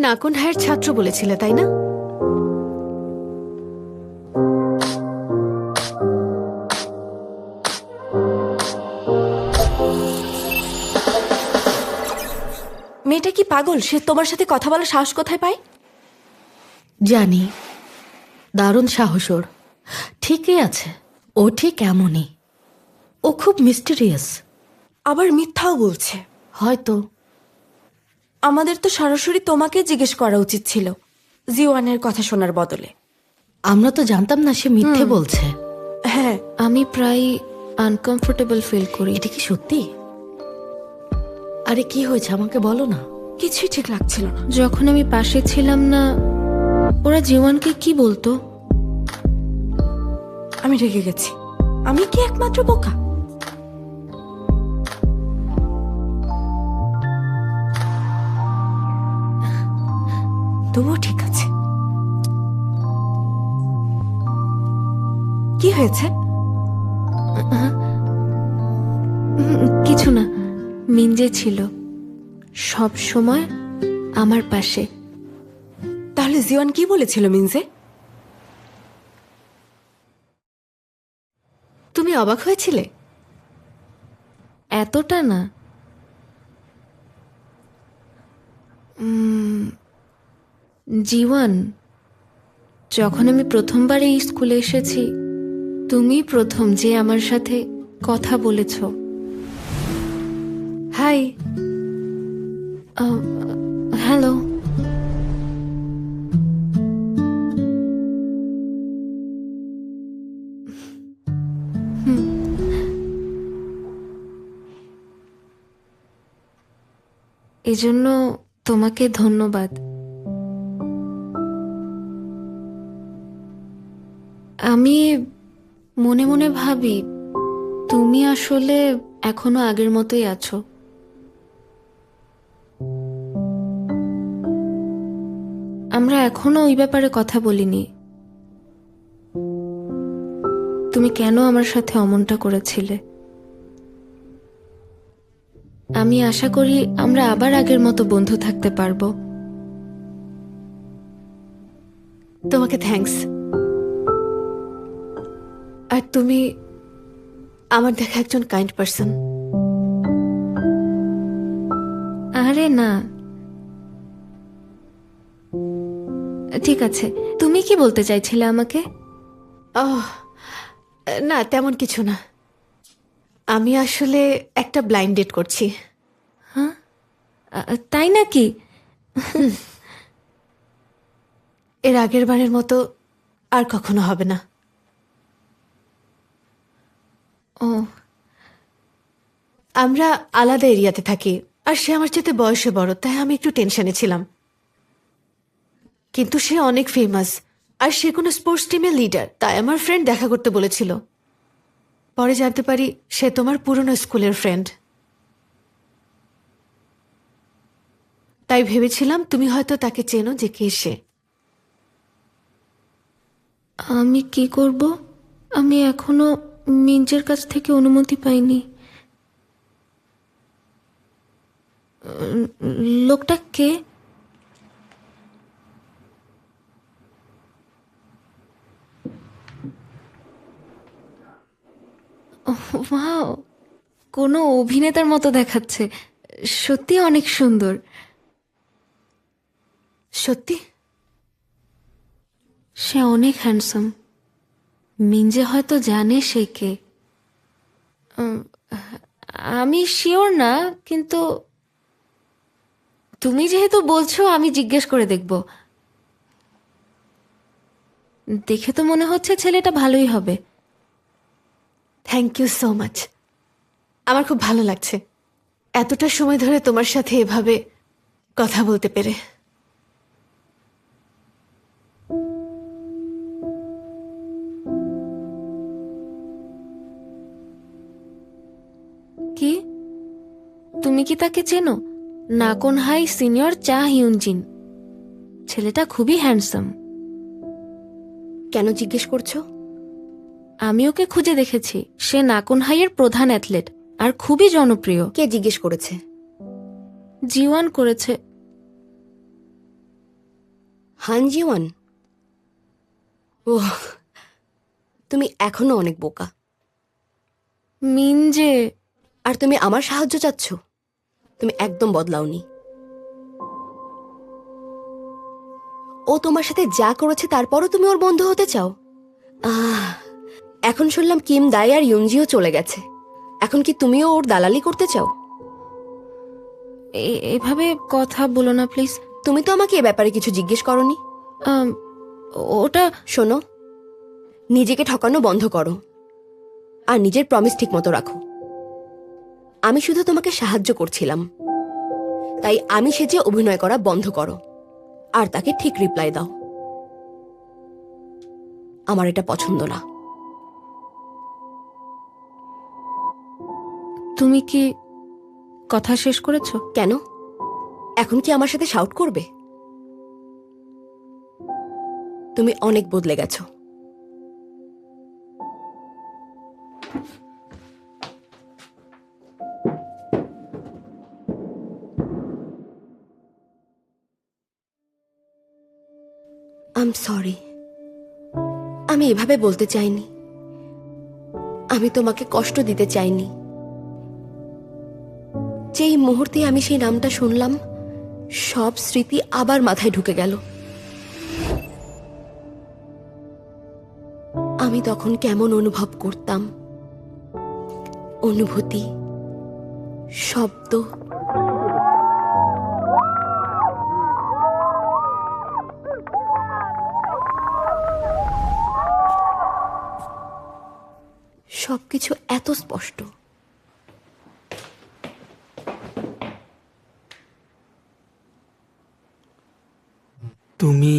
নাকুন হায়ের ছাত্র বলেছিলে, তাই না? মেয়েটা কি পাগল? সে তোমার সাথে কথা বলার সাহস কোথায় পায়? জানি, দারুণ সাহস ওর। ঠিকই আছে, ও ঠিক এমনই। ও খুব মিস্টেরিয়াস। আবার মিথ্যাও বলছে। হয়তো। আমাদের তো সরাসরি তোমাকে জিজ্ঞেস করা উচিত ছিল, জিওয়ানের কথা শোনার বদলে। আমরা তো জানতাম না সে মিথ্যে বলছে। হ্যাঁ, আমি প্রায় আনকমফোর্টেবল ফিল করি। এটা কি সত্যি? আরে কি হয়েছে আমাকে বলো না। কিছুই ঠিক লাগছিল না। যখন আমি পাশে ছিলাম না, ওরা জীবনকে কি বলতো? আমি রেগে গেছি। আমি কি একমাত্র বোকা? তবুও ঠিক আছে। কি হয়েছে? কিছু না, মিঞ্জে ছিল সব সময় আমার পাশে। তাহলে জিওয়ান কি বলেছিল মিনজে? তুমি অবাক হয়েছিলে? এতটা না। জীবন, যখন আমি প্রথমবার এই স্কুলে এসেছি, তুমি প্রথম যে আমার সাথে কথা বলেছ। হাই। হ্যালো। এজন্য তোমাকে ধন্যবাদ। আমি মনে মনে ভাবি তুমি আসলে এখনো আগের মতোই আছো। আমরা এখনো ওই ব্যাপারে কথা বলিনি। তুমি কেন আমার সাথে অমনটা করেছিলে? আমি আশা করি আমরা আবার আগের মতো বন্ধু থাকতে পারবো। তোমাকে থ্যাঙ্কস। আর তুমি আমার দেখা একজন কাইন্ড পারসন। আরে না, ঠিক আছে। তুমি কি বলতে চাইছিলে আমাকে? না, তেমন কিছু না। আমি আসলে একটা ব্লাইন্ড ডেট করছি। তাই নাকি? এর আগের বারের মতো আর কখনো হবে না। ও, আমরা আলাদা এরিয়াতে থাকি, আর সে আমার চেয়ে বয়সে বড়, তাই আমি একটু টেনশনে ছিলাম। কিন্তু সে অনেক ফেমাস, আর সে কোনো স্পোর্টস টিমের লিডার, তাই আমার ফ্রেন্ড দেখা করতে বলেছিল। পরে জানতে পারি সে তোমার পুরনো স্কুলের ফ্রেন্ড। তাই ভেবেছিলাম তুমি হয়তো তাকে চেনো, যে কে সে। আমি কি করব? আমি এখনো মিঞ্জের কাছ থেকে অনুমতি পাইনি। লোকটা কে? ওয়াও, কোনো অভিনেতার মতো দেখাচ্ছে। সত্যি অনেক সুন্দর। সত্যি? সে অনেক হ্যান্ডসাম। মিঞ্জে হয়তো জানে সে কে। আমি শিওর না, কিন্তু তুমি যেহেতু বলছো, আমি জিজ্ঞেস করে দেখব। দেখে তো মনে হচ্ছে ছেলেটা ভালোই হবে। Thank you so much. আমার খুব ভালো লাগছে এতটা সময় ধরে তোমার সাথে এভাবে কথা বলতে পেরে। কি? তুমি কি তাকে চেনো? নাকন হাই সিনিয়র চা হিউনজিন। ছেলেটা খুবই হ্যান্ডসাম। কেন জিজ্ঞেস করছো? আমি ওকে খুঁজে দেখেছি। সে নাকন হাইয়ের প্রধান অ্যাথলেট আর খুবই জনপ্রিয়। কে জিজ্ঞেস করেছে? জিওয়ান করেছে। হানজিওয়ান? ওহ, তুমি এখনো অনেক বোকা। মিনজে, আর তুমি আমার সাহায্য চাচ্ছ? তুমি একদম বদলাওনি। ও তোমার সাথে যা করেছে তারপরও তুমি ওর বন্ধু হতে চাও? এখন শুনলাম কিম দাই আর ইউনজিও চলে গেছে। এখন কি তুমিও ওর দালালি করতে চাও? এভাবে কথা বলো না প্লিজ। তুমি তো আমাকে এ ব্যাপারে কিছু জিজ্ঞেস করনি। ওটা শোনো, নিজেকে ঠকানো বন্ধ করো আর নিজের প্রমিস ঠিক মতো রাখো। আমি শুধু তোমাকে সাহায্য করছিলাম, তাই আমি সেজে অভিনয় করা বন্ধ করো আর তাকে ঠিক রিপ্লাই দাও। আমার এটা পছন্দ না। তুমি কি কথা শেষ করেছো? কেন? এখন কি আমার সাথে শাউট করবে? তুমি অনেক বদলে গেছো। I am sorry. আমি এভাবে বলতে চাইনি। আমি তোমাকে কষ্ট দিতে চাইনি। যেই মুহূর্তে আমি সেই নামটা শুনলাম, সব স্মৃতি আবার মাথায় ঢুকে গেল। আমি তখন কেমন অনুভব করতাম, অনুভূতি, শব্দ, সবকিছু এত স্পষ্ট। তুমি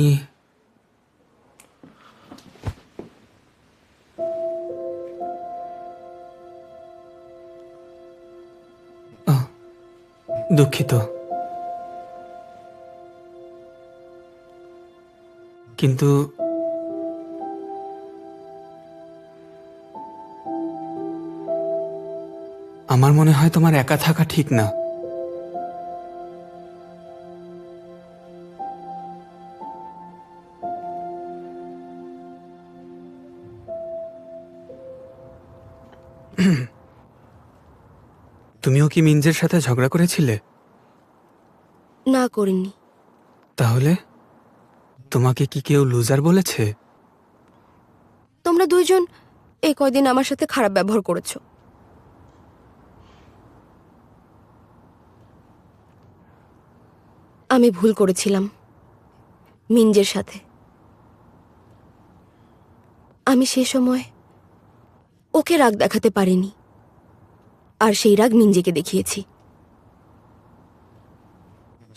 দুঃখিত, কিন্তু আমার মনে হয় তোমার একা থাকা ঠিক না। তুমিও কি মিনজের সাথে ঝগড়া করেছিলে? না, করিনি। তাহলে তোমাকে কি কেউ লুজার বলেছে? তোমরা দুইজন এই কয়দিন আমার সাথে খারাপ ব্যবহার করেছো। আমি ভুল করেছিলাম মিনজের সাথে। আমি সে সময় ওকে রাগ দেখাতে পারিনি, আর সেই রাগ মিনজেকে দেখিয়েছি।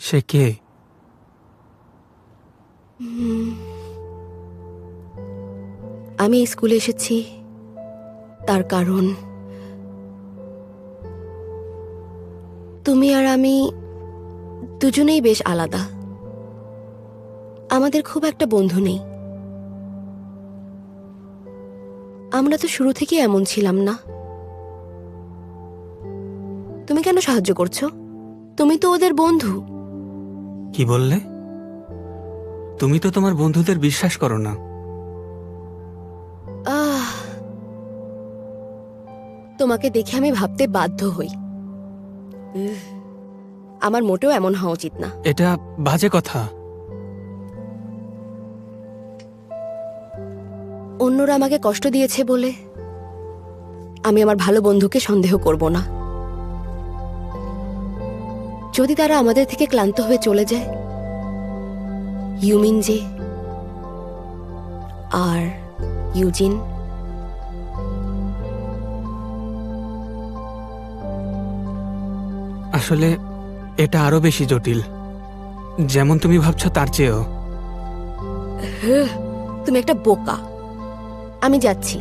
সে কে? আমি এই স্কুলে এসেছি তার কারণ তুমি আর আমি দুজনেই বেশ আলাদা। আমাদের খুব একটা বন্ধু নেই। আমরা তো শুরু থেকে এমন ছিলাম না। তুমি কেন সাহায্য করছো? তুমি তো ওদের বন্ধু। কি বললে? তুমি তো তোমার বন্ধুদের বিশ্বাস করো না। তোমাকে দেখে আমি ভাবতে বাধ্য হই, আমার মোটেও এমন হওয়া উচিত না। এটা বাজে কথা। অন্যরা আমাকে কষ্ট দিয়েছে বলে আমি আমার ভালো বন্ধুকে সন্দেহ করব না। যদি তারা আমাদের থেকে ক্লান্ত হয়ে চলে যায়, ইউমিনজে আর ইউজিন, আসলে এটা আরো বেশি জটিল, যেমন তুমি ভাবছো তার চেয়েও। তুমি একটা বোকা। আমি যাচ্ছি,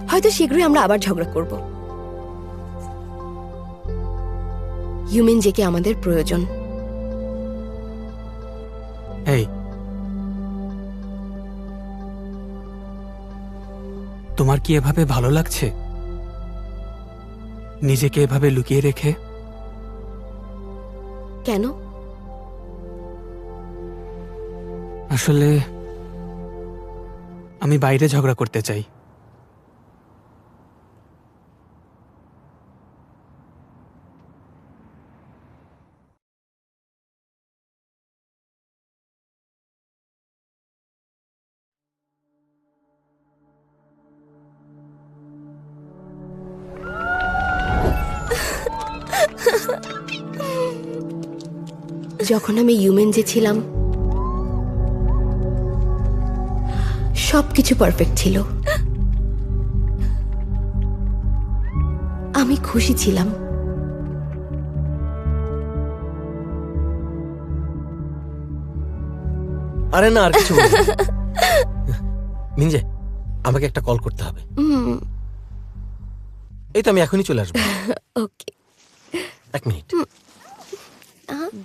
হয়তো শীঘ্রই আমরা আবার ঝগড়া করব। ইউমিনজেকে আমাদের প্রয়োজন। এই, তোমার কি এভাবে ভালো লাগছে? নিজেকে এভাবে লুকিয়ে রেখে? কেন? আসলে আমি বাইরে ঝগড়া করতে চাই। যখন আমি ইউমেনজে ছিলাম সবকিছু পারফেক্ট ছিল। আমি খুশি ছিলাম। আরে না, আর কিছু বলবো না। মিনজে, আমাকে একটা কল করতে হবে। এই তো আমি এখনই চলে আসবো। ওকে। 1 মিনিট।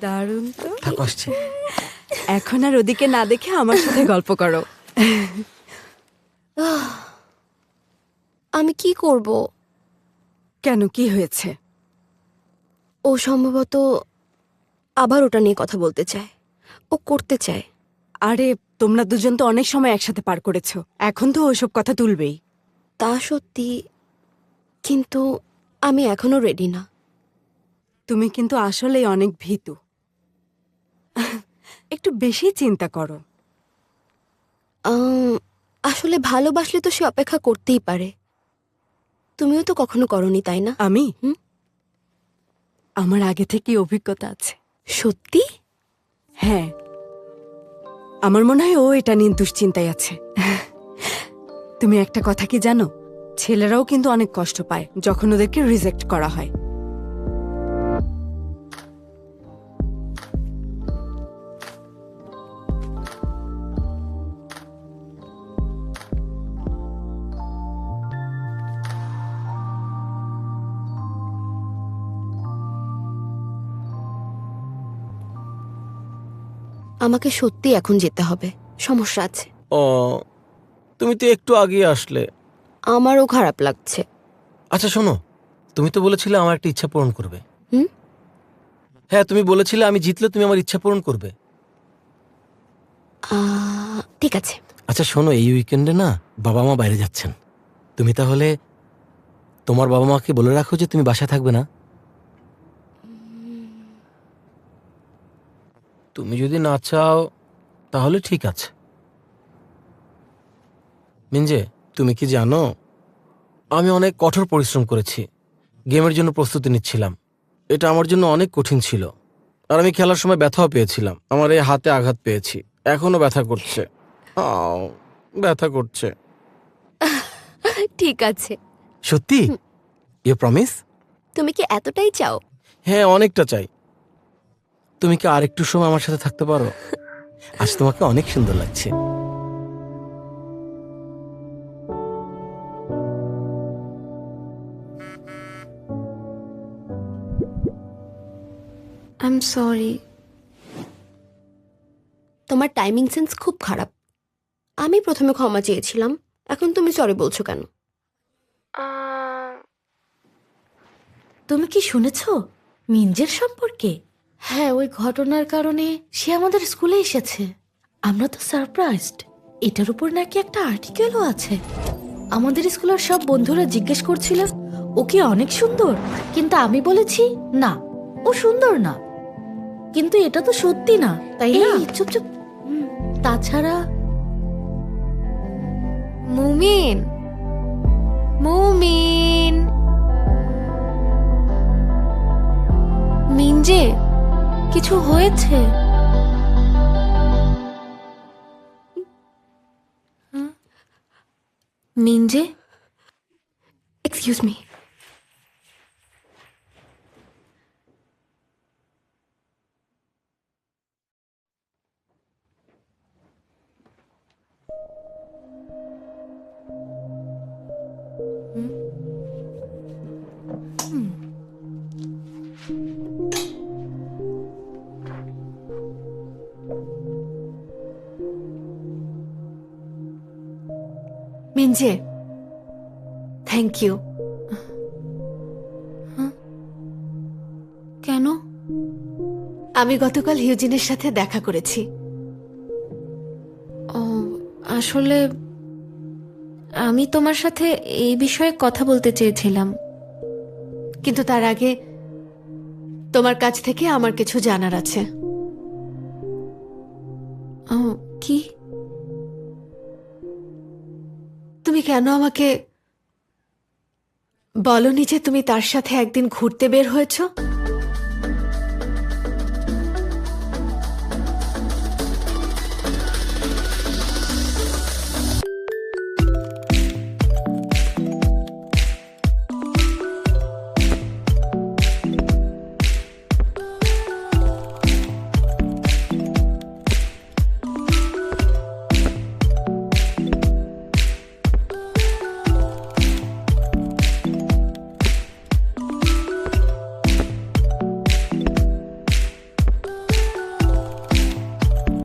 দারুণ তো। থাকো, আসছি। এখন আর ওদিকে না দেখে আমার সাথে গল্প করো। আমি কি করব? কেন, কি হয়েছে? ও সম্ভবত আবার ওটা নিয়ে কথা বলতে চায়, ও করতে চায়। আরে তোমরা দুজন তো অনেক সময় একসাথে পার করেছো, এখন তো ওইসব কথা তুলবেই। তা সত্যি, কিন্তু আমি এখনো রেডি না। তুমি কিন্তু আসলেই অনেক ভীতু। একটু বেশি চিন্তা করো। আসলে ভালোবাসলে তো সে অপেক্ষা করতেই পারে। তুমিও তো কখনো করনি, তাই না? আমি হুম? আমার আগে থেকে অভিজ্ঞতা আছে। সত্যি? হ্যাঁ, আমার মনে হয় ও এটা নিয়ে দুশ্চিন্তায় আছে। তুমি একটা কথা কি জানো, ছেলেরাও কিন্তু অনেক কষ্ট পায় যখন ওদেরকে রিজেক্ট করা হয়। আমাকে সত্যি এখন যেতে হবে, সমস্যা আছে। ও, তুমি তো একটু আগে আসলে। আমারও খারাপ লাগছে। আচ্ছা শোনো, তুমি তো বলেছিলে আমার একটা ইচ্ছা পূরণ করবে। হুম? হ্যাঁ, তুমি বলেছিলে আমি জিতলে তুমি আমার ইচ্ছা পূরণ করবে। ঠিক আছে। আচ্ছা শোনো, এই উইকেন্ডে না বাবা মা বাইরে যাচ্ছেন। তুমি তাহলে তোমার বাবা মাকে বলে রাখো যে তুমি বাসায় থাকবে না। তুমি যদি না চাও তাহলে ঠিক আছে। মিনজে, তুমি কি জানো আমি অনেক কঠোর পরিশ্রম করেছি, গেমের জন্য প্রস্তুতি নিচ্ছিলাম। এটা আমার জন্য অনেক কঠিন ছিল, আর আমি খেলার সময় ব্যথাও পেয়েছিলাম। আমার এই হাতে আঘাত পেয়েছি, এখনো ব্যথা করছে। ব্যথা করছে। ঠিক আছে। সত্যি? You promise? তুমি কি এতটাই চাও? হ্যাঁ, অনেকটা চাই। তুমি কি আর একটু সময় আমার সাথে থাকতে পারো? আজ তোমাকে অনেক সুন্দর লাগছে। I am sorry. তোমার টাইমিং সেন্স খুব খারাপ। আমি প্রথমে ক্ষমা চেয়েছিলাম, এখন তুমি সরি বলছো কেন? তুমি কি শুনেছ মিঞ্জের সম্পর্কে? হ্যাঁ, ওই ঘটনার কারণে সে আমাদের স্কুলে এসেছে। আমরা তো সারপ্রাইজড। এটার উপর নাকি একটা আর্টিকেলও আছে। আমাদের স্কুলের সব বন্ধুরা জিজ্ঞেস করছিল ও কি অনেক সুন্দর, কিন্তু আমি বলেছি না, ও সুন্দর না। কিন্তু এটা তো সত্যি না, তাই না? চুপ চুপ। তাছাড়া মুমিন, মুমিন, মিঞ্জে, কিছু হয়েছে? মিঞ্জে, এক্সকিউজ মি। মিঞ্জে, থ্যাংক ইউ। কেন? আমি গতকাল হিউজিনের সাথে দেখা করেছি। আসলে আমি তোমার সাথে এই বিষয়ে কথা বলতে চেয়েছিলাম। কিন্তু তার আগে তোমার কাছ থেকে আমার কিছু জানার আছে। কি? তুমি কেন আমাকে বলনি যে তুমি তার সাথে একদিন ঘুরতে বের হয়েছো?